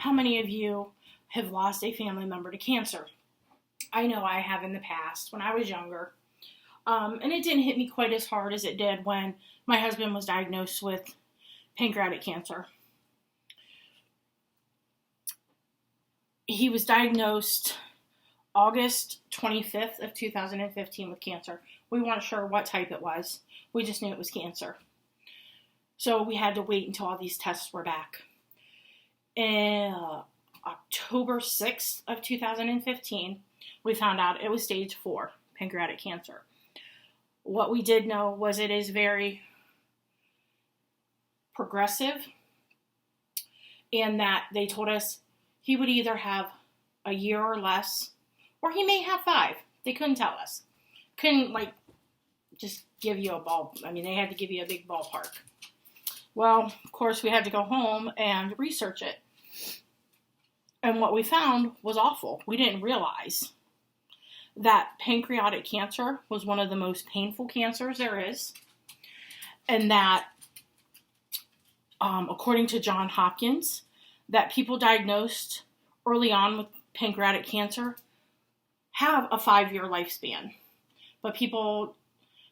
how many of you have lost a family member to cancer? I know I have in the past when I was younger. And it didn't hit me quite as hard as it did when my husband was diagnosed with pancreatic cancer. He was diagnosed August 25th of 2015 with cancer. We weren't sure what type it was. We just knew it was cancer. So we had to wait until all these tests were back. In October 6th of 2015, we found out it was stage 4 pancreatic cancer. What we did know was it is very progressive, and that they told us he would either have a year or less, or he may have 5. They couldn't tell us. Couldn't, just give you a ball. I mean, they had to give you a big ballpark. Well, of course, we had to go home and research it. And what we found was awful. We didn't realize that pancreatic cancer was one of the most painful cancers there is. And that, according to Johns Hopkins, that people diagnosed early on with pancreatic cancer have a 5-year lifespan. But people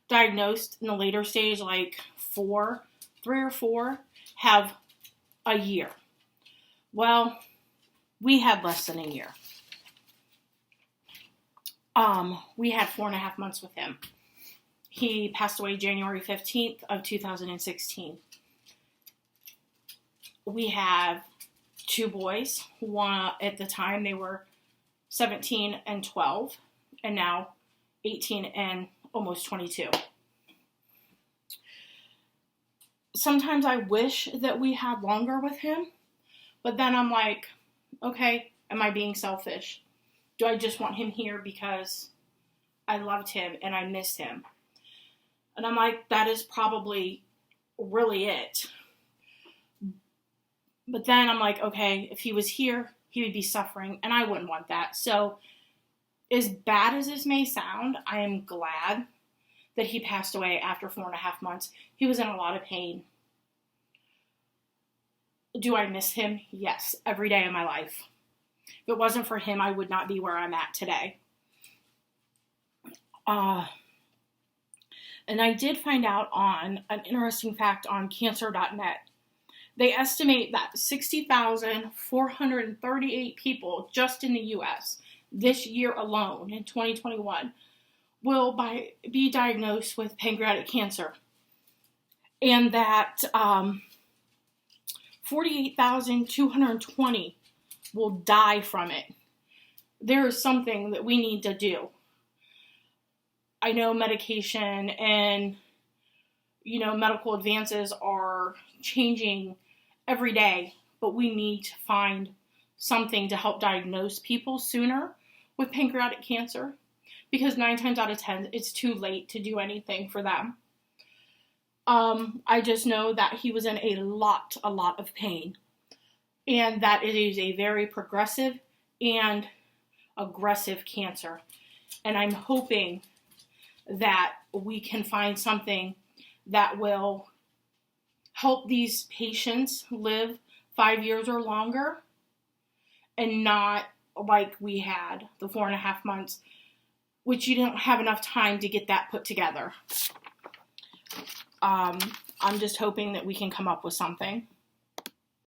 diagnosed in the later stage, like 3 or 4, have a year. Well, we had less than a year. We had 4.5 months with him. He passed away January 15th of 2016. We have 2 boys. One, at the time, they were 17 and 12, and now 18 and almost 22. Sometimes I wish that we had longer with him, but then I'm like, okay, am I being selfish? Do I just want him here because I loved him and I missed him? And I'm like, that is probably really it. But then I'm like, okay, if he was here, he would be suffering, and I wouldn't want that. So, as bad as this may sound, I am glad that he passed away after 4.5 months. He was in a lot of pain. Do I miss him? Yes, every day of my life. If it wasn't for him, I would not be where I'm at today. And I did find out on an interesting fact on cancer.net. They estimate that 60,438 people just in the U.S. this year alone, in 2021, will be diagnosed with pancreatic cancer. And that 48,220 will die from it. There is something that we need to do. I know medication and, medical advances are changing every day, but we need to find something to help diagnose people sooner with pancreatic cancer, because 9 times out of 10, it's too late to do anything for them. I just know that he was in a lot of pain, and that it is a very progressive and aggressive cancer. And I'm hoping that we can find something that will help these patients live 5 years or longer, and not like we had the 4.5 months, which you don't have enough time to get that put together. I'm just hoping that we can come up with something.